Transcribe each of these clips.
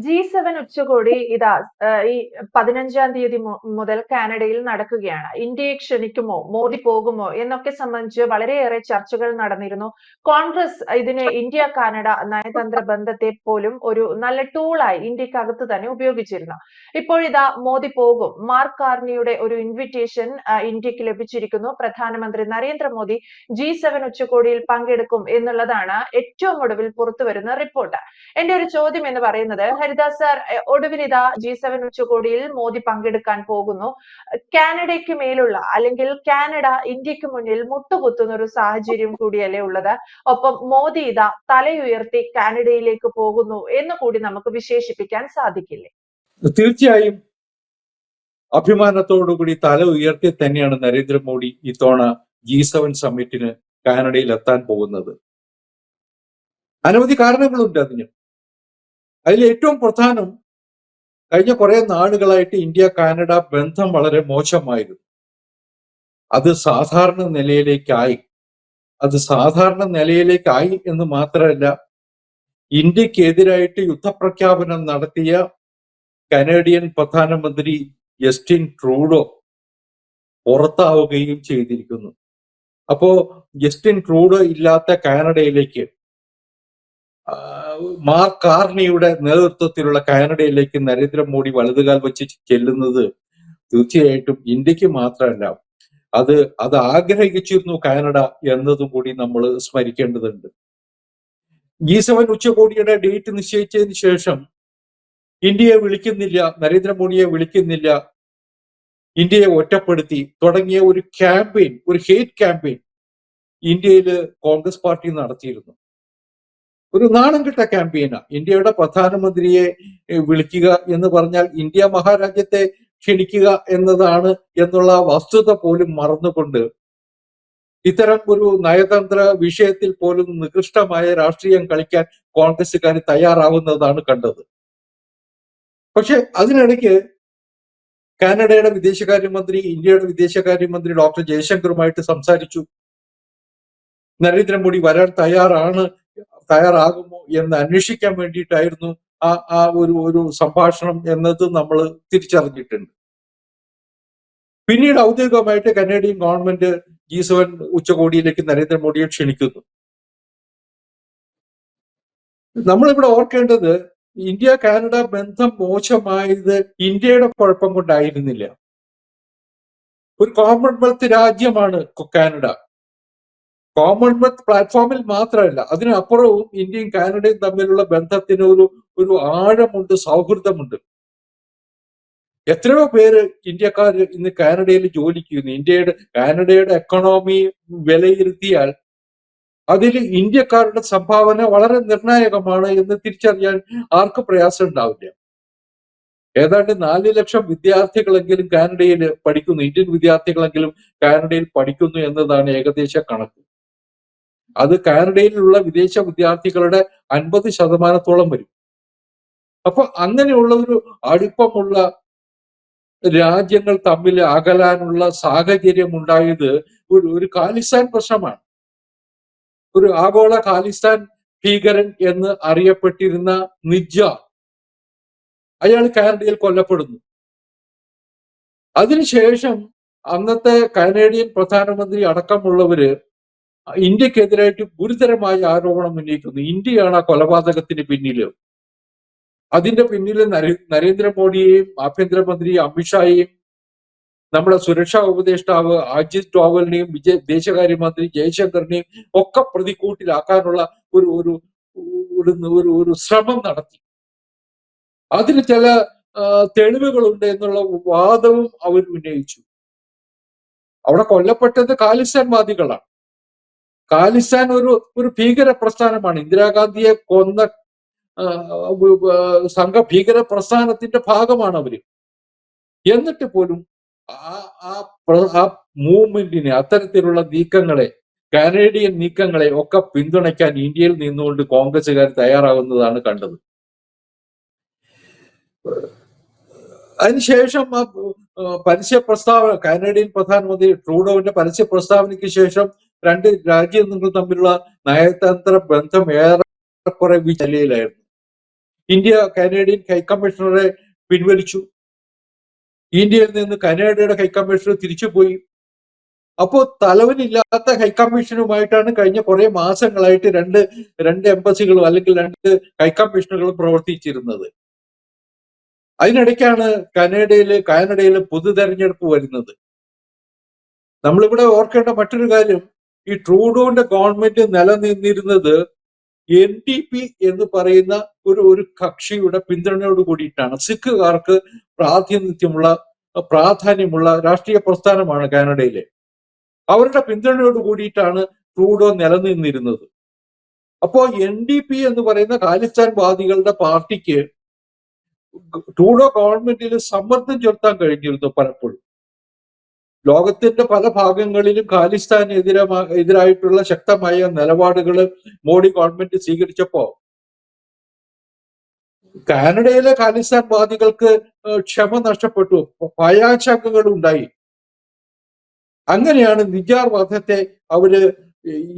G7 ഉച്ചകോടി ഇതാ ഈ 15-ാം തീയതി മുതൽ കാനഡയിൽ നടക്കുകയാണ്. ഇന്ത്യയെ ക്ഷണിക്കുമോ, മോദി പോകുമോ എന്നൊക്കെ സംബന്ധിച്ച് വളരെയേറെ ചർച്ചകൾ നടന്നിരുന്നു. കോൺഗ്രസ് ഇതിനെ ഇന്ത്യ-കാനഡ നയതന്ത്ര ബന്ധത്തെ പോലും ഒരു നല്ല ടൂളായി ഇന്ത്യക്കകത്ത് തന്നെ ഉപയോഗിച്ചിരുന്നു. ഇപ്പോഴിതാ മോദി പോകും. മാർക്ക് കാർണിയുടെ ഒരു ഇൻവിറ്റേഷൻ ഇന്ത്യക്ക് ലഭിച്ചിരിക്കുന്നു. പ്രധാനമന്ത്രി നരേന്ദ്രമോദി G7 ഉച്ചകോടിയിൽ പങ്കെടുക്കും എന്നുള്ളതാണ് ഏറ്റവും ഒടുവിൽ പുറത്തുവരുന്ന റിപ്പോർട്ട്. എന്റെ ഒരു ചോദ്യം എന്ന് പറയുന്നത്, ഹരിദാസ് സാർ, ഒടുവിൽ ഇതാ G7 ഉച്ചകോടിയിൽ മോദി പങ്കെടുക്കാൻ പോകുന്നു. കാനഡയ്ക്ക് മേലുള്ള അല്ലെങ്കിൽ കാനഡ ഇന്ത്യക്ക് മുന്നിൽ മുട്ടുകുത്തുന്ന ഒരു സാഹചര്യം കൂടിയല്ലേ ഉള്ളത്. ഒപ്പം മോദി ഇതാ തലയുയർത്തി കാനഡയിലേക്ക് പോകുന്നു എന്ന് കൂടി നമുക്ക് വിശേഷിപ്പിക്കാൻ സാധിക്കില്ലേ? തീർച്ചയായും അഭിമാനത്തോടുകൂടി തല ഉയർത്തി തന്നെയാണ് നരേന്ദ്രമോദി ഇത്തവണ G7 സമ്മിറ്റിന് കാനഡയിൽ എത്താൻ പോകുന്നത്. അനവധി കാരണങ്ങളുണ്ട് അതിന്. അതിൽ ഏറ്റവും പ്രധാനം, കഴിഞ്ഞ കുറെ നാളുകളായിട്ട് ഇന്ത്യ കാനഡ ബന്ധം വളരെ മോശമായിരുന്നു. അത് സാധാരണ നിലയിലേക്കായി എന്ന് മാത്രമല്ല, ഇന്ത്യക്കെതിരായിട്ട് യുദ്ധപ്രഖ്യാപനം നടത്തിയ കനേഡിയൻ പ്രധാനമന്ത്രി ജസ്റ്റിൻ ട്രൂഡോ പുറത്താവുകയും ചെയ്തിരിക്കുന്നു. അപ്പോ ജസ്റ്റിൻ ട്രൂഡോ ഇല്ലാത്ത കാനഡയിലേക്ക്, മാർക്ക് കാർണിയുടെ നേതൃത്വത്തിലുള്ള കാനഡയിലേക്ക് നരേന്ദ്രമോദി വലതുകാൽ വെച്ച് ചെല്ലുന്നത് തീർച്ചയായിട്ടും ഇന്ത്യക്ക് മാത്രമല്ല, അത് ആഗ്രഹിച്ചിരുന്നു കാനഡ എന്നതും കൂടി നമ്മൾ സ്മരിക്കേണ്ടതുണ്ട്. G7 ഉച്ചകോടിയുടെ ഡേറ്റ് നിശ്ചയിച്ചതിന് ശേഷം ഇന്ത്യയെ വിളിക്കുന്നില്ല, നരേന്ദ്രമോദിയെ വിളിക്കുന്നില്ല, ഇന്ത്യയെ ഒറ്റപ്പെടുത്തി തുടങ്ങിയ ഒരു ക്യാമ്പയിൻ, ഒരു ഹേറ്റ് ക്യാമ്പയിൻ ഇന്ത്യയിൽ കോൺഗ്രസ് പാർട്ടി നടത്തിയിരുന്നു. ഒരു നാണം കെട്ട ക്യാമ്പയിനാ. ഇന്ത്യയുടെ പ്രധാനമന്ത്രിയെ വിളിക്കുക എന്ന് പറഞ്ഞാൽ ഇന്ത്യ മഹാരാജ്യത്തെ ക്ഷണിക്കുക എന്നതാണ് എന്നുള്ള വസ്തുത പോലും മറന്നുകൊണ്ട് ഇത്തരം ഒരു നയതന്ത്ര വിഷയത്തിൽ പോലും നികൃഷ്ടമായ രാഷ്ട്രീയം കളിക്കാൻ കോൺഗ്രസ്സുകാർ തയ്യാറാവുന്നതാണ് കണ്ടത്. പക്ഷെ അതിനിടയ്ക്ക് കാനഡയുടെ വിദേശകാര്യമന്ത്രി ഇന്ത്യയുടെ വിദേശകാര്യമന്ത്രി ഡോക്ടർ ജയശങ്കറുമായിട്ട് സംസാരിച്ചു. നരേന്ദ്രമോദി വരാൻ തയ്യാറാകുമോ എന്ന് അന്വേഷിക്കാൻ വേണ്ടിയിട്ടായിരുന്നു ആ ഒരു സംഭാഷണം എന്നത് നമ്മൾ തിരിച്ചറിഞ്ഞിട്ടുണ്ട്. പിന്നീട് ഔദ്യോഗികമായിട്ട് കനേഡിയൻ ഗവൺമെന്റ് G7 ഉച്ചകോടിയിലേക്ക് നരേന്ദ്രമോദിയെ ക്ഷണിക്കുന്നു. നമ്മളിവിടെ ഓർക്കേണ്ടത്, ഇന്ത്യ കാനഡ ബന്ധം മോശമായത് ഇന്ത്യയുടെ കുഴപ്പം കൊണ്ടായിരുന്നില്ല. ഒരു കോമൺവെൽത്ത് രാജ്യമാണ് കാനഡ. കോമൺവെൽത്ത് പ്ലാറ്റ്ഫോമിൽ മാത്രമല്ല, അതിനപ്പുറവും ഇന്ത്യയും കാനഡയും തമ്മിലുള്ള ബന്ധത്തിന് ഒരു ആഴമുണ്ട്, സൗഹൃദമുണ്ട്. എത്രയോ പേര് ഇന്ത്യക്കാർ ഇന്ന് കാനഡയിൽ ജോലിക്ക് ചെയ്യുന്നു. കാനഡയുടെ എക്കണോമി വിലയിരുത്തിയാൽ അതിൽ ഇന്ത്യക്കാരുടെ സംഭാവന വളരെ നിർണായകമാണ് എന്ന് തിരിച്ചറിയാൻ ആർക്കും പ്രയാസം ഉണ്ടാവില്ല. ഏതാണ്ട് 4 ലക്ഷം വിദ്യാർത്ഥികളെങ്കിലും കാനഡയിൽ പഠിക്കുന്നു, ഇന്ത്യൻ വിദ്യാർത്ഥികളെങ്കിലും കാനഡയിൽ പഠിക്കുന്നു എന്നതാണ് ഏകദേശ കണക്ക്. അത് കാനഡയിലുള്ള വിദേശ വിദ്യാർത്ഥികളുടെ 50% വരും. അപ്പൊ അങ്ങനെയുള്ള ഒരു അടുപ്പമുള്ള രാജ്യങ്ങൾ തമ്മിൽ അകലാനുള്ള സാഹചര്യം ഉണ്ടായത് ഒരു ഖാലിസ്ഥാൻ പ്രശ്നമാണ്. ഒരു ആഗോള ഖാലിസ്ഥാൻ ഭീകരൻ എന്ന് അറിയപ്പെട്ടിരുന്ന നിജ്ജാർ, അയാൾ കാനഡയിൽ കൊല്ലപ്പെടുന്നു. അതിനുശേഷം അന്നത്തെ കനേഡിയൻ പ്രധാനമന്ത്രി അടക്കമുള്ളവര് ഇന്ത്യക്കെതിരായിട്ട് ഗുരുതരമായ ആരോപണം ഉന്നയിക്കുന്നു. ഇന്ത്യയാണ് ആ കൊലപാതകത്തിന് പിന്നില്. അതിന്റെ പിന്നിൽ നരേന്ദ്രമോദിയെയും ആഭ്യന്തരമന്ത്രി അമിത്ഷായെയും നമ്മുടെ സുരക്ഷാ ഉപദേഷ്ടാവ് അജിത് ഡോവലിനെയും വിദേശകാര്യമന്ത്രി ജയശങ്കറിനെയും ഒക്കെ പ്രതിക്കൂട്ടിലാക്കാനുള്ള ഒരു ശ്രമം നടത്തി. അതിന് ചില തെളിവുകളുണ്ട് എന്നുള്ള വാദവും അവർ ഉന്നയിച്ചു. അവിടെ കൊല്ലപ്പെട്ടത് ഖാലിസ്ഥാൻവാദികളാണ്. ഖാലിസ്ഥാൻ ഒരു ഭീകര പ്രസ്ഥാനമാണ്. ഇന്ദിരാഗാന്ധിയെ കൊന്ന സംഘ ഭീകര പ്രസ്ഥാനത്തിന്റെ ഭാഗമാണ് അവര്. എന്നിട്ട് പോലും ആ മൂവ്മെന്റിനെ, അത്തരത്തിലുള്ള നീക്കങ്ങളെ, കാനേഡിയൻ നീക്കങ്ങളെ ഒക്കെ പിന്തുണയ്ക്കാൻ ഇന്ത്യയിൽ നിന്നുകൊണ്ട് കോൺഗ്രസുകാർ തയ്യാറാവുന്നതാണ് കണ്ടത്. അതിനുശേഷം ആ പരസ്യ പ്രസ്താവന, കാനേഡിയൻ പ്രധാനമന്ത്രി ട്രൂഡോവിന്റെ പരസ്യ പ്രസ്താവനയ്ക്ക് ശേഷം രണ്ട് രാജ്യങ്ങൾ തമ്മിലുള്ള നയതന്ത്ര ബന്ധം ഏറെക്കുറെ നിലയിലായിരുന്നു. ഇന്ത്യ കാനേഡിയൻ ഹൈക്കമ്മീഷണറെ പിൻവലിച്ചു. ഇന്ത്യയിൽ നിന്ന് കാനഡയുടെ ഹൈക്കമ്മീഷണർ തിരിച്ചുപോയി. അപ്പോ തലവനില്ലാത്ത ഹൈക്കമ്മീഷനുമായിട്ടാണ് കഴിഞ്ഞ കുറെ മാസങ്ങളായിട്ട് രണ്ട് എംബസികളും അല്ലെങ്കിൽ രണ്ട് ഹൈക്കമ്മീഷനുകളും പ്രവർത്തിച്ചിരുന്നത്. അതിനിടയ്ക്കാണ് കാനഡയിൽ പൊതു തെരഞ്ഞെടുപ്പ് വരുന്നത്. നമ്മളിവിടെ ഓർക്കേണ്ട മറ്റൊരു കാര്യം, ഈ ട്രൂഡോന്റെ ഗവൺമെന്റ് നിലനിന്നിരുന്നത് NDP എന്ന് പറയുന്ന ഒരു കക്ഷിയുടെ പിന്തുണയോട് കൂടിയിട്ടാണ്. സിഖുകാർക്ക് പ്രാധാന്യമുള്ള രാഷ്ട്രീയ പ്രസ്ഥാനമാണ് കാനഡയിലെ. അവരുടെ പിന്തുണയോട് കൂടിയിട്ടാണ് ട്രൂഡോ നിലനിന്നിരുന്നത്. അപ്പോ NDP എന്ന് പറയുന്ന ഖാലിസ്ഥാൻ വാദികളുടെ പാർട്ടിക്ക് ട്രൂഡോ ഗവൺമെന്റിൽ സമ്മർദ്ദം ചെലുത്താൻ കഴിഞ്ഞിരുന്നു പലപ്പോഴും. ലോകത്തിന്റെ പല ഭാഗങ്ങളിലും ഖാലിസ്ഥാനെതിരായിട്ടുള്ള ശക്തമായ നിലപാടുകൾ മോഡി ഗവൺമെന്റ് സ്വീകരിച്ചപ്പോ കാനഡയിലെ ഖാലിസ്ഥാൻ വാദികൾക്ക് ക്ഷമ നഷ്ടപ്പെട്ടു, ഭയാശങ്കകൾ ഉണ്ടായി. അങ്ങനെയാണ് നിജാർ വധത്തെ അവര്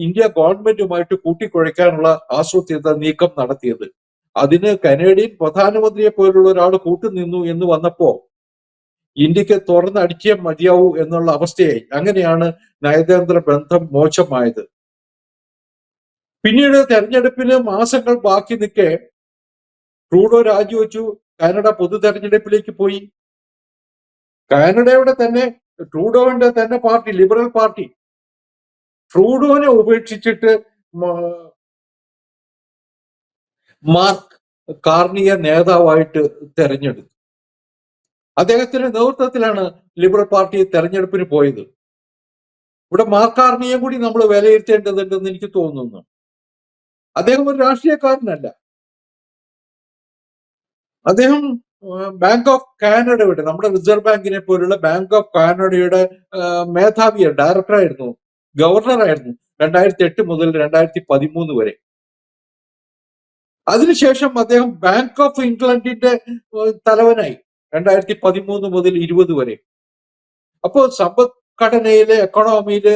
ഇന്ത്യ ഗവൺമെന്റുമായിട്ട് കൂട്ടിക്കുഴയ്ക്കാനുള്ള ആസൂത്രിത നീക്കം നടത്തിയത്. അതിന് കനേഡിയൻ പ്രധാനമന്ത്രിയെ പോലുള്ള ഒരാൾ കൂട്ടുനിന്നു എന്ന് വന്നപ്പോ ഇന്ത്യക്ക് തുറന്നടിച്ചേ മതിയാവൂ എന്നുള്ള അവസ്ഥയായി. അങ്ങനെയാണ് നയതന്ത്ര ബന്ധം മോശമായത്. പിന്നീട് തെരഞ്ഞെടുപ്പിന് മാസങ്ങൾ ബാക്കി നിൽക്കെ ട്രൂഡോ രാജിവെച്ചു, കാനഡ പൊതു തെരഞ്ഞെടുപ്പിലേക്ക് പോയി. കാനഡയുടെ തന്നെ ട്രൂഡോവിന്റെ തന്നെ പാർട്ടി, ലിബറൽ പാർട്ടി, ട്രൂഡോനെ ഉപേക്ഷിച്ചിട്ട് മാർക്ക് കാർണിയെ നേതാവായിട്ട് തെരഞ്ഞെടുത്തു. അദ്ദേഹത്തിന്റെ നേതൃത്വത്തിലാണ് ലിബറൽ പാർട്ടി തെരഞ്ഞെടുപ്പിന് പോയത്. ഇവിടെ മാർക്ക് കാർണിയെ കൂടി നമ്മൾ വിലയിരുത്തേണ്ടതുണ്ടെന്ന് എനിക്ക് തോന്നുന്നു. അദ്ദേഹം ഒരു രാഷ്ട്രീയക്കാരനല്ല. അദ്ദേഹം ബാങ്ക് ഓഫ് കാനഡയുടെ, നമ്മുടെ റിസർവ് ബാങ്കിനെ പോലുള്ള ബാങ്ക് ഓഫ് കാനഡയുടെ മേധാവിയാണ്, ഡയറക്ടറായിരുന്നു, ഗവർണറായിരുന്നു 2008 മുതൽ 2013 വരെ. അതിനുശേഷം അദ്ദേഹം ബാങ്ക് ഓഫ് ഇംഗ്ലണ്ടിന്റെ തലവനായി 2013 മുതൽ 20 വരെ. അപ്പോൾ സമ്പദ്ഘടനയില്, എക്കണോമിയില്,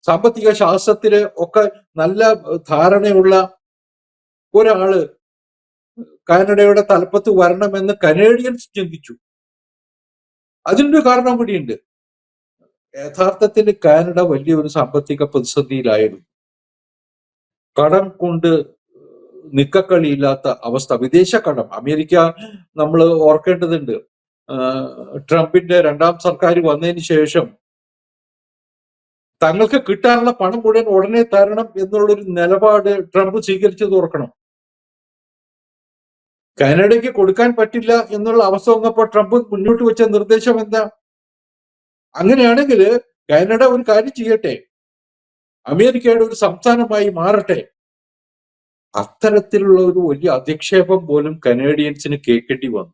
സാമ്പത്തിക ശാസ്ത്രത്തില് ഒക്കെ നല്ല ധാരണയുള്ള ഒരാള് കാനഡയുടെ തലപ്പത്ത് വരണമെന്ന് കനേഡിയൻസ് ചിന്തിച്ചു. അതിനൊരു കാരണം കൂടിയുണ്ട്. യഥാർത്ഥത്തിൽ കാനഡ വലിയൊരു സാമ്പത്തിക പ്രതിസന്ധിയിലായിരുന്നു. കടം കൊണ്ട് നിക്കക്കളിയില്ലാത്ത അവസ്ഥ, വിദേശ കടം. അമേരിക്ക നമ്മൾ ഓർക്കേണ്ടതുണ്ട്, ട്രംപിന്റെ രണ്ടാം സർക്കാർ വന്നതിന് ശേഷം തങ്ങൾക്ക് കിട്ടാനുള്ള പണം മുഴുവൻ ഉടനെ തരണം എന്നുള്ളൊരു നിലപാട് ട്രംപ് സ്വീകരിച്ചത് ഓർക്കണം. കാനഡയ്ക്ക് കൊടുക്കാൻ പറ്റില്ല എന്നുള്ള അവസ്ഥ വന്നപ്പോൾ ട്രംപ് മുന്നോട്ട് വെച്ച നിർദ്ദേശം എന്താ? അങ്ങനെയാണെങ്കിൽ കാനഡ ഒരു കാര്യം ചെയ്യട്ടെ, അമേരിക്കയുടെ ഒരു സംസ്ഥാനമായി മാറട്ടെ. അത്തരത്തിലുള്ള ഒരു വലിയ അധിക്ഷേപം പോലും കനേഡിയൻസിന് കേൾക്കേണ്ടി വന്നു.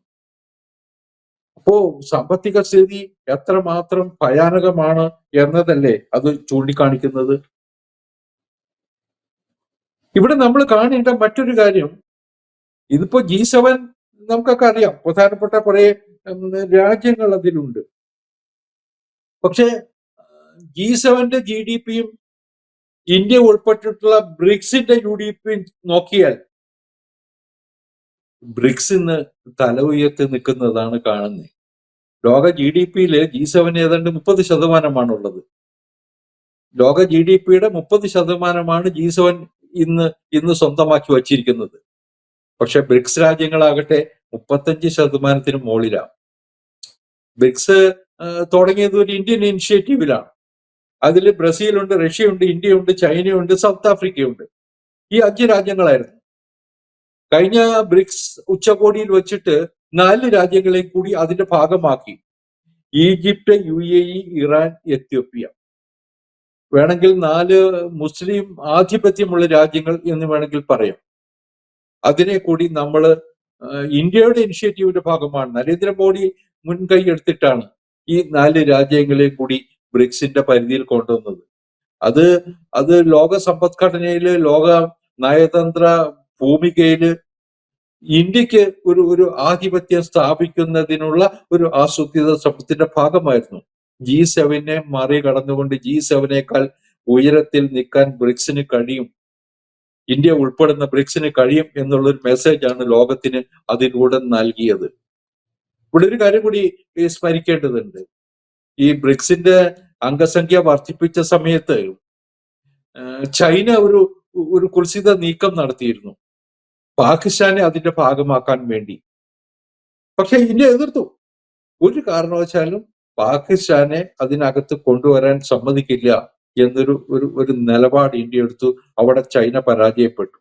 അപ്പോ സാമ്പത്തിക സ്ഥിതി എത്രമാത്രം ഭയാനകമാണ് എന്നതല്ലേ അത് ചൂണ്ടിക്കാണിക്കുന്നത്. ഇവിടെ നമ്മൾ കാണേണ്ട മറ്റൊരു കാര്യം, ഇതിപ്പോ G7 നമുക്കൊക്കെ അറിയാം, പ്രധാനപ്പെട്ട കുറെ രാജ്യങ്ങൾ അതിലുണ്ട്. പക്ഷെ G7ന്റെ GDPയും ഇന്ത്യ ഉൾപ്പെട്ടിട്ടുള്ള ബ്രിക്സിന്റെ GDPയും നോക്കിയാൽ ബ്രിക്സ് ഇന്ന് തല ഉയർത്തി നിൽക്കുന്നതാണ് കാണുന്നത്. ലോക GDPയില് G7 ഏതാണ്ട് 30% ലോക GDPയുടെ 30% G7 ഇന്ന് സ്വന്തമാക്കി വച്ചിരിക്കുന്നത്. പക്ഷെ ബ്രിക്സ് രാജ്യങ്ങളാകട്ടെ 35% മുകളിലാണ്. ബ്രിക്സ് തുടങ്ങിയത് ഒരു ഇന്ത്യൻ ഇനിഷ്യേറ്റീവിലാണ്. അതിൽ ബ്രസീലുണ്ട്, റഷ്യയുണ്ട്, ഇന്ത്യയുണ്ട്, ചൈനയുണ്ട്, സൗത്ത് ആഫ്രിക്കയുണ്ട്. ഈ 5 രാജ്യങ്ങളായിരുന്നു. കഴിഞ്ഞ ബ്രിക്സ് ഉച്ചകോടിയിൽ വെച്ചിട്ട് 4 രാജ്യങ്ങളെ കൂടി അതിന്റെ ഭാഗമാക്കി. Egypt, UAE, Iran, Ethiopia. വേണമെങ്കിൽ 4 മുസ്ലിം ആധിപത്യമുള്ള രാജ്യങ്ങൾ എന്ന് വേണമെങ്കിൽ പറയാം. അതിനെ കൂടി നമ്മൾ ഇന്ത്യയുടെ ഇനിഷ്യേറ്റീവിന്റെ ഭാഗമാണ്. നരേന്ദ്രമോദി മുൻകൈ എടുത്തിട്ടാണ് ഈ 4 രാജ്യങ്ങളെ കൂടി ബ്രിക്സിന്റെ പരിധിയിൽ കൊണ്ടുവന്നത്. അത് ലോക സമ്പദ്ഘടനയില്, ലോക നയതന്ത്ര ഭൂമികയില് ഇന്ത്യക്ക് ഒരു ആധിപത്യം സ്ഥാപിക്കുന്നതിനുള്ള ഒരു ആസൂത്രിത ശ്രമത്തിന്റെ ഭാഗമായിരുന്നു. G7 മറികടന്നുകൊണ്ട് G7 ഉയരത്തിൽ നിൽക്കാൻ ബ്രിക്സിന് കഴിയും. ഇന്ത്യ ഉൾപ്പെടുന്ന ബ്രിക്സിന് കഴിയും എന്നുള്ളൊരു മെസ്സേജാണ് ലോകത്തിന് അതിലൂടെ നൽകിയത്. ഇവിടെ ഒരു കാര്യം കൂടി സ്മരിക്കേണ്ടതുണ്ട്. ഈ ബ്രിക്സിന്റെ അംഗസംഖ്യ വർദ്ധിപ്പിച്ച സമയത്ത് ചൈന ഒരു കുൽസിത നീക്കം നടത്തിയിരുന്നു പാകിസ്ഥാനെ അതിന്റെ ഭാഗമാക്കാൻ വേണ്ടി. പക്ഷെ ഇന്ത്യ എതിർത്തു. ഒരു കാരണവശാലും പാകിസ്ഥാനെ അതിനകത്ത് കൊണ്ടുവരാൻ സമ്മതിക്കില്ല എന്നൊരു ഒരു നിലപാട് ഇന്ത്യ എടുത്തു. അവിടെ ചൈന പരാജയപ്പെട്ടു.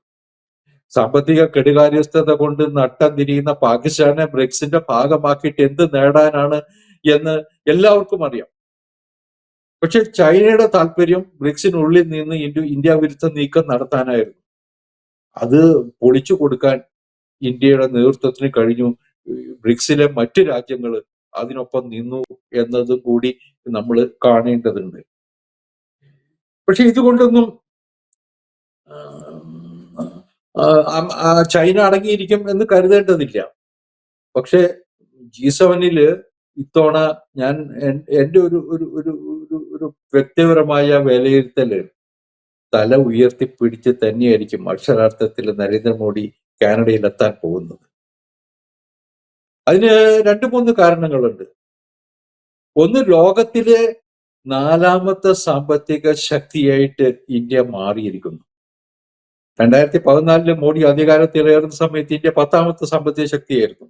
സാമ്പത്തിക കെടുകാര്യസ്ഥത കൊണ്ട് നട്ടം തിരിയുന്ന പാകിസ്ഥാനെ ബ്രിക്സിന്റെ ഭാഗമാക്കിയിട്ട് എന്ത് നേടാനാണ് എന്ന് എല്ലാവർക്കും അറിയാം. പക്ഷെ ചൈനയുടെ താല്പര്യം ബ്രിക്സിനുള്ളിൽ നിന്ന് ഇന്ത്യ വിരുദ്ധ നീക്കം നടത്താനായിരുന്നു. അത് പൊളിച്ചു കൊടുക്കാൻ ഇന്ത്യയുടെ നേതൃത്വത്തിന് കഴിഞ്ഞു. ബ്രിക്സിലെ മറ്റ് രാജ്യങ്ങൾ അതിനൊപ്പം നിന്നു എന്നതും കൂടി നമ്മൾ കാണേണ്ടതുണ്ട്. പക്ഷെ ഇതുകൊണ്ടൊന്നും ചൈന അടങ്ങിയിരിക്കും എന്ന് കരുതേണ്ടതില്ല. പക്ഷെ G7 ഇത്തവണ ഞാൻ എൻ്റെ ഒരു വ്യക്തിപരമായ വിലയിരുത്തല് തല ഉയർത്തിപ്പിടിച്ച് തന്നെയായിരിക്കും അക്ഷരാർത്ഥത്തിൽ നരേന്ദ്രമോദി കാനഡയിൽ എത്താൻ പോകുന്നത്. അതിന് 2-3 കാരണങ്ങളുണ്ട്. ഒന്ന്, ലോകത്തിലെ 4ാമത്തെ സാമ്പത്തിക ശക്തിയായിട്ട് ഇന്ത്യ മാറിയിരിക്കുന്നു. 2014 മോഡി അധികാരത്തിലേറുന്ന സമയത്ത് ഇന്ത്യ 10ാമത്തെ സാമ്പത്തിക ശക്തിയായിരുന്നു.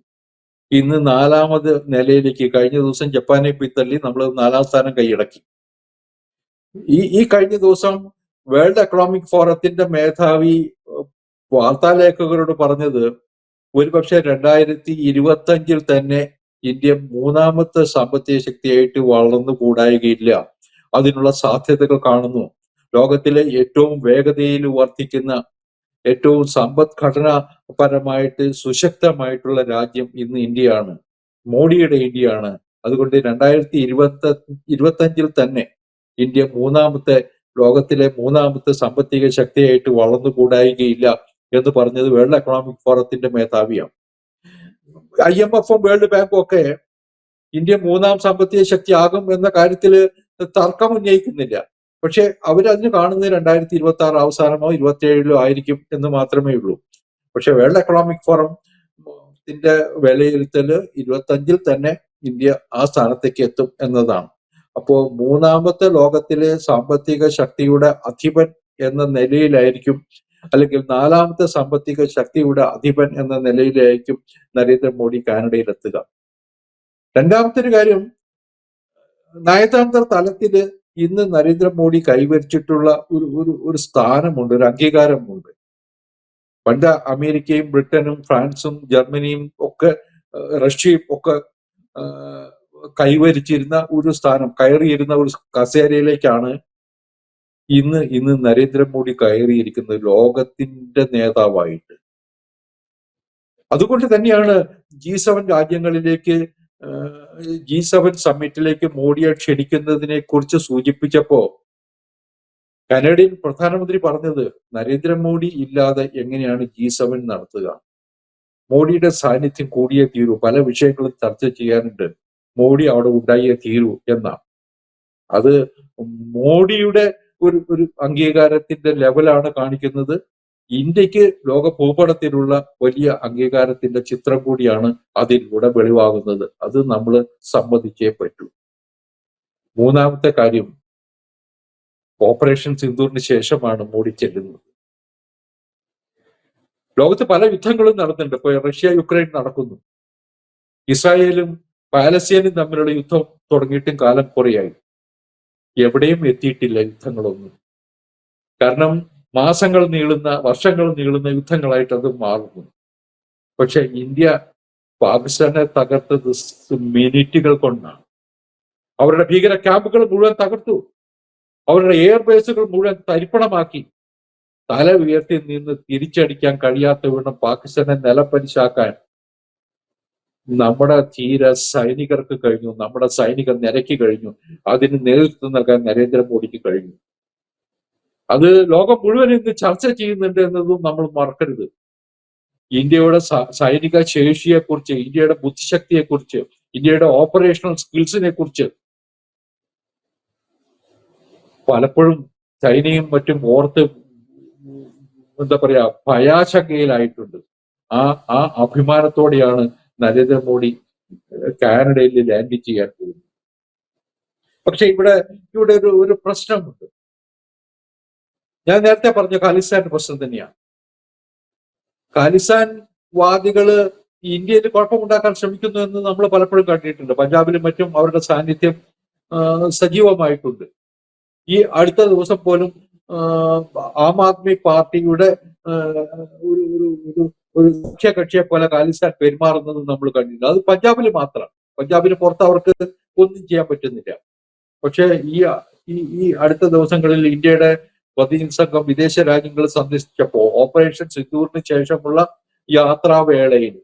ഇന്ന് 4ാമത് നിലയിലേക്ക് കഴിഞ്ഞ ദിവസം ജപ്പാനെ പിന്തള്ളി നമ്മൾ 4ാം സ്ഥാനം കൈയടക്കി. ഈ കഴിഞ്ഞ ദിവസം വേൾഡ് എക്കണോമിക് ഫോറത്തിന്റെ മേധാവി വാർത്താലേഖകരോട് പറഞ്ഞത് ഒരുപക്ഷെ 2025 തന്നെ ഇന്ത്യ 3ാമത്തെ സാമ്പത്തിക ശക്തിയായിട്ട് വളർന്നു കൂടായികയില്ല, അതിനുള്ള സാധ്യതകൾ കാണുന്നു. ലോകത്തിലെ ഏറ്റവും വേഗതയിൽ വർദ്ധിക്കുന്ന, ഏറ്റവും സമ്പദ്ഘടനാപരമായിട്ട് സുശക്തമായിട്ടുള്ള രാജ്യം ഇന്ന് ഇന്ത്യയാണ്, മോഡിയുടെ ഇന്ത്യയാണ്. അതുകൊണ്ട് 2025 തന്നെ ഇന്ത്യ ലോകത്തിലെ 3ാമത്തെ സാമ്പത്തിക ശക്തിയായിട്ട് വളർന്നു കൂടായികയില്ല എന്ന് പറഞ്ഞത് വേൾഡ് എക്കണോമിക് ഫോറത്തിന്റെ മേധാവിയാണ്. IMF-ഉം വേൾഡ് ബാങ്കും ഒക്കെ ഇന്ത്യ 3ാം സാമ്പത്തിക ശക്തി ആകും എന്ന കാര്യത്തിൽ തർക്കം ഉന്നയിക്കുന്നില്ല. പക്ഷെ അവരതിന് കാണുന്നത് 2026 അവസാനമോ 27 ആയിരിക്കും എന്ന് മാത്രമേ ഉള്ളൂ. പക്ഷെ വേൾഡ് എക്കണോമിക് ഫോറത്തിന്റെ വിലയിരുത്തല് 25 തന്നെ ഇന്ത്യ ആ സ്ഥാനത്തേക്ക് എത്തും എന്നതാണ്. അപ്പോ 3ാമത്തെ ലോകത്തിലെ സാമ്പത്തിക ശക്തിയുടെ അധിപൻ എന്ന നിലയിലായിരിക്കും, അല്ലെങ്കിൽ 4ാമത്തെ സാമ്പത്തിക ശക്തിയുടെ അധിപൻ എന്ന നിലയിലായിരിക്കും നരേന്ദ്രമോദി കാനഡയിൽ എത്തുക. രണ്ടാമത്തെ ഒരു കാര്യം, നയതന്ത്ര തലത്തില് ഇന്ന് നരേന്ദ്രമോദി കൈവരിച്ചിട്ടുള്ള ഒരു സ്ഥാനമുണ്ട്, ഒരു അംഗീകാരമുണ്ട്. പണ്ട് അമേരിക്കയും ബ്രിട്ടനും ഫ്രാൻസും ജർമ്മനിയും ഒക്കെ റഷ്യയും ഒക്കെ കൈവരിച്ചിരുന്ന ഒരു സ്ഥാനം, കയറിയിരുന്ന ഒരു കസേരയിലേക്കാണ് ഇന്ന് നരേന്ദ്രമോദി കയറിയിരിക്കുന്നത്, ലോകത്തിന്റെ നേതാവായിട്ട്. അതുകൊണ്ട് തന്നെയാണ് G7 രാജ്യങ്ങളിലേക്ക്, G7 സമ്മിറ്റിലേക്ക് മോഡിയെ ക്ഷണിക്കുന്നതിനെ കുറിച്ച് സൂചിപ്പിച്ചപ്പോ കനേഡിയൻ പ്രധാനമന്ത്രി പറഞ്ഞത്, നരേന്ദ്രമോദി ഇല്ലാതെ എങ്ങനെയാണ് G7 നടത്തുക, മോഡിയുടെ സാന്നിധ്യം കൂടിയേ തീരൂ, പല വിഷയങ്ങളും ചർച്ച ചെയ്യാനുണ്ട്, മോഡി അവിടെ ഉണ്ടായേ തീരൂ എന്നാണ്. അത് മോഡിയുടെ ഒരു അംഗീകാരത്തിന്റെ ലെവലാണ് കാണിക്കുന്നത്. ഇന്ത്യക്ക് ലോക ഭൂപടത്തിലുള്ള വലിയ അംഗീകാരത്തിന്റെ ചിത്രം കൂടിയാണ് അതിലൂടെ വെളിവാകുന്നത്. അത് നമ്മൾ സമ്മതിച്ചേ പറ്റൂ. മൂന്നാമത്തെ കാര്യം, ഓപ്പറേഷൻ സിന്ദൂറിന് ശേഷമാണ് മോഡി ചെല്ലുന്നത്. ലോകത്ത് പല യുദ്ധങ്ങളും നടന്നിട്ടുണ്ട്. ഇപ്പൊ റഷ്യ യുക്രൈൻ നടക്കുന്നു, ഇസ്രായേലും പാലസ്തീനും തമ്മിലുള്ള യുദ്ധം തുടങ്ങിയിട്ടും കാലം കുറയായി. എവിടെയും എത്തിയിട്ടില്ല യുദ്ധങ്ങളൊന്നും. കാരണം മാസങ്ങൾ നീളുന്ന, വർഷങ്ങൾ നീളുന്ന യുദ്ധങ്ങളായിട്ട് അത് മാറുന്നു. പക്ഷെ ഇന്ത്യ പാകിസ്ഥാനെ തകർത്തത് മിനിറ്റുകൾ കൊണ്ടാണ്. അവരുടെ ഭീകര ക്യാമ്പുകൾ മുഴുവൻ തകർത്തു, അവരുടെ എയർബേസുകൾ മുഴുവൻ തരിപ്പണമാക്കി. തല ഉയർത്തി നിന്ന് തിരിച്ചടിക്കാൻ കഴിയാത്ത വിധം പാകിസ്ഥാനെ നിലപ്പരിശാക്കാൻ നമ്മുടെ ധീര സൈനികർക്ക് കഴിഞ്ഞു, നമ്മുടെ സൈനിക നിരക്ക് കഴിഞ്ഞു. അതിന് നേതൃത്വം നൽകാൻ നരേന്ദ്രമോദിക്ക് കഴിഞ്ഞു. അത് ലോകം മുഴുവൻ ഇന്ന് ചർച്ച ചെയ്യുന്നുണ്ട് എന്നതും നമ്മൾ മറക്കരുത്. ഇന്ത്യയുടെ സൈനിക ശേഷിയെക്കുറിച്ച്, ഇന്ത്യയുടെ ബുദ്ധിശക്തിയെക്കുറിച്ച്, ഇന്ത്യയുടെ ഓപ്പറേഷണൽ സ്കിൽസിനെ കുറിച്ച് പലപ്പോഴും ചൈനയും മറ്റും ഓർത്ത് എന്താ പറയാ ഭയാശങ്കയിലായിട്ടുണ്ട്. ആ ആ അഭിമാനത്തോടെയാണ് നരേന്ദ്രമോദി കാനഡയിൽ ലാൻഡ് ചെയ്യാൻ പോകുന്നത്. പക്ഷെ ഇവിടെ ഒരു പ്രശ്നമുണ്ട്. ഞാൻ നേരത്തെ പറഞ്ഞ ഖാലിസ്ഥാൻ പ്രശ്നം തന്നെയാണ്. ഖാലിസ്ഥാൻ വാദികള് ഇന്ത്യയിൽ കുഴപ്പമുണ്ടാക്കാൻ ശ്രമിക്കുന്നു എന്ന് നമ്മൾ പലപ്പോഴും കണ്ടിട്ടുണ്ട്. പഞ്ചാബിലും മറ്റും അവരുടെ സാന്നിധ്യം സജീവമായിട്ടുണ്ട്. ഈ അടുത്ത ദിവസം പോലും ആം ആദ്മി പാർട്ടിയുടെ ഒരു ഒരു ഒരു ഒരു മുഖ്യകക്ഷിയെ പോലെ ഖാലിസ്ഥാൻ പെരുമാറുന്നത് നമ്മൾ കണ്ടിട്ടുണ്ട്. അത് പഞ്ചാബിൽ മാത്രമാണ്. പഞ്ചാബിന് പുറത്ത് അവർക്ക് ഒന്നും ചെയ്യാൻ പറ്റുന്നില്ല. പക്ഷെ ഈ അടുത്ത ദിവസങ്ങളിൽ ഇന്ത്യയുടെ പ്രതിനിധി സംഘം വിദേശ രാജ്യങ്ങൾ സന്ദർശിച്ചപ്പോ ഓപ്പറേഷൻ സിന്ദൂറിന് ശേഷമുള്ള യാത്രാവേളയിൽ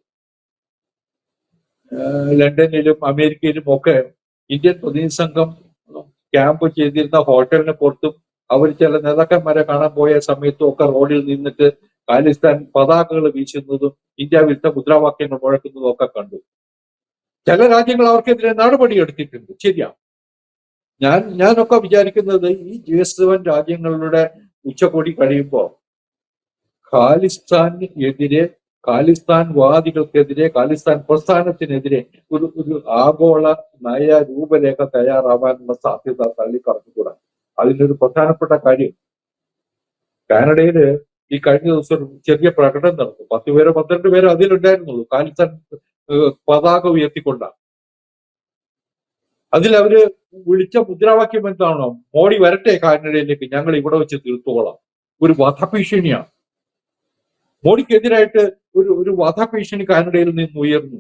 ലണ്ടനിലും അമേരിക്കയിലും ഒക്കെ ഇന്ത്യൻ പ്രതിനിധി സംഘം ക്യാമ്പ് ചെയ്തിരുന്ന ഹോട്ടലിന് പുറത്തും അവർ ചില നേതാക്കന്മാരെ കാണാൻ പോയ സമയത്തും ഒക്കെ റോഡിൽ നിന്നിട്ട് ഖാലിസ്ഥാൻ പതാകകൾ വീശുന്നതും ഇന്ത്യ വിരുദ്ധ മുദ്രാവാക്യങ്ങൾ മുഴക്കുന്നതും ഒക്കെ കണ്ടു. ചില രാജ്യങ്ങൾ അവർക്കെതിരെ നടപടി എടുത്തിട്ടുണ്ട്, ശരിയാണ്. ഞാനൊക്കെ വിചാരിക്കുന്നത് ഈ G7 രാജ്യങ്ങളുടെ ഉച്ചകോടി കഴിയുമ്പോൾ ഖാലിസ്ഥാനെതിരെ, ഖാലിസ്ഥാൻ വാദികൾക്കെതിരെ, ഖാലിസ്ഥാൻ പ്രസ്ഥാനത്തിനെതിരെ ഒരു ആഗോള നയ രൂപരേഖ തയ്യാറാവാനുള്ള സാധ്യത തള്ളിക്കറഞ്ഞുകൂടാ. അതിലൊരു പ്രധാനപ്പെട്ട കാര്യം, കാനഡയില് ഈ കഴിഞ്ഞ ദിവസം ഒരു ചെറിയ പ്രകടനം നടന്നു. 10 പേരോ 12 പേരോ അതിലുണ്ടായിരുന്നുള്ളൂ. ഖാലിസ്ഥാൻ പതാക ഉയർത്തിക്കൊണ്ടാണ്. അതിൽ അവര് വിളിച്ച മുദ്രാവാക്യം എന്താണോ, മോഡി വരട്ടെ കാനഡയിലേക്ക്, ഞങ്ങൾ ഇവിടെ വെച്ച് തീർത്തോളാം. ഒരു വധഭീഷണിയാണ്. മോഡിക്കെതിരായിട്ട് ഒരു വധഭീഷണി കാനഡയിൽ നിന്ന് ഉയർന്നു.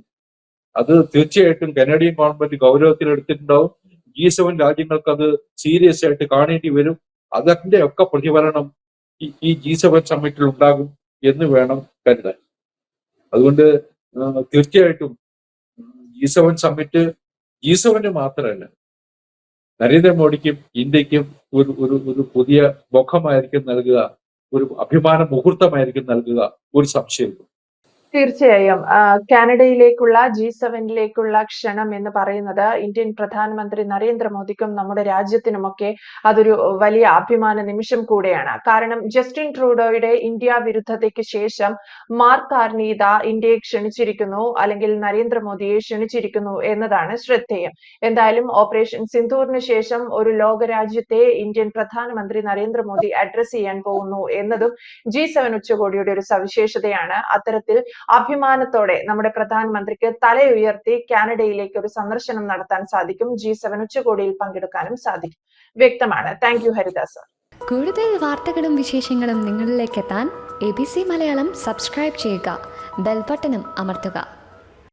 അത് തീർച്ചയായിട്ടും കനേഡിയൻ ഗവൺമെന്റ് ഗൗരവത്തിലെടുത്തിട്ടുണ്ടാവും. G7 രാജ്യങ്ങൾക്ക് അത് സീരിയസ് ആയിട്ട് കാണേണ്ടി വരും. അതിന്റെ ഒക്കെ പ്രതിഫലനം ഈ G7 സമ്മിറ്റിൽ ഉണ്ടാകും എന്ന് വേണം കരുതാൻ. അതുകൊണ്ട് തീർച്ചയായിട്ടും G7 സമ്മിറ്റ് G7 മാത്രമല്ല, നരേന്ദ്രമോദിക്കും ഇന്ത്യക്കും ഒരു പുതിയ മുഖമായിരിക്കും നൽകുക, ഒരു അഭിമാന മുഹൂർത്തമായിരിക്കും നൽകുക, ഒരു സംശയമില്ല. തീർച്ചയായും കാനഡയിലേക്കുള്ള G7-ലേക്കുള്ള ക്ഷണം എന്ന് പറയുന്നത് ഇന്ത്യൻ പ്രധാനമന്ത്രി നരേന്ദ്രമോദിക്കും നമ്മുടെ രാജ്യത്തിനുമൊക്കെ അതൊരു വലിയ അഭിമാന നിമിഷം കൂടെയാണ്. കാരണം ജസ്റ്റിൻ ട്രൂഡോയുടെ ഇന്ത്യ വിരുദ്ധതയ്ക്ക് ശേഷം മാർക്ക് കാർണി ഇന്ത്യയെ ക്ഷണിച്ചിരിക്കുന്നു, അല്ലെങ്കിൽ നരേന്ദ്രമോദിയെ ക്ഷണിച്ചിരിക്കുന്നു എന്നതാണ് ശ്രദ്ധേയം. എന്തായാലും ഓപ്പറേഷൻ സിന്ദൂറിന് ശേഷം ഒരു ലോകരാജ്യത്തെ ഇന്ത്യൻ പ്രധാനമന്ത്രി നരേന്ദ്രമോദി അഡ്രസ് ചെയ്യാൻ പോകുന്നു എന്നതും G7 ഉച്ചകോടിയുടെ ഒരു സവിശേഷതയാണ്. അത്തരത്തിൽ അഭിമാനത്തോടെ നമ്മുടെ പ്രധാനമന്ത്രിക്ക് തലയുയർത്തി കാനഡയിലേക്ക് ഒരു സന്ദർശനം നടത്താൻ സാധിക്കും. G7 ഉച്ചകോടിയിൽ പങ്കെടുക്കാനും സാധിക്കും. വ്യക്തമാണ്. Thank you Haridas. കൂടുതൽ വാർത്തകളും വിശേഷങ്ങളും നിങ്ങളിലേക്ക് എത്താൻ ABC മലയാളം സബ്സ്ക്രൈബ് ചെയ്യുക, ബെൽ ബട്ടണും അമർത്തുക.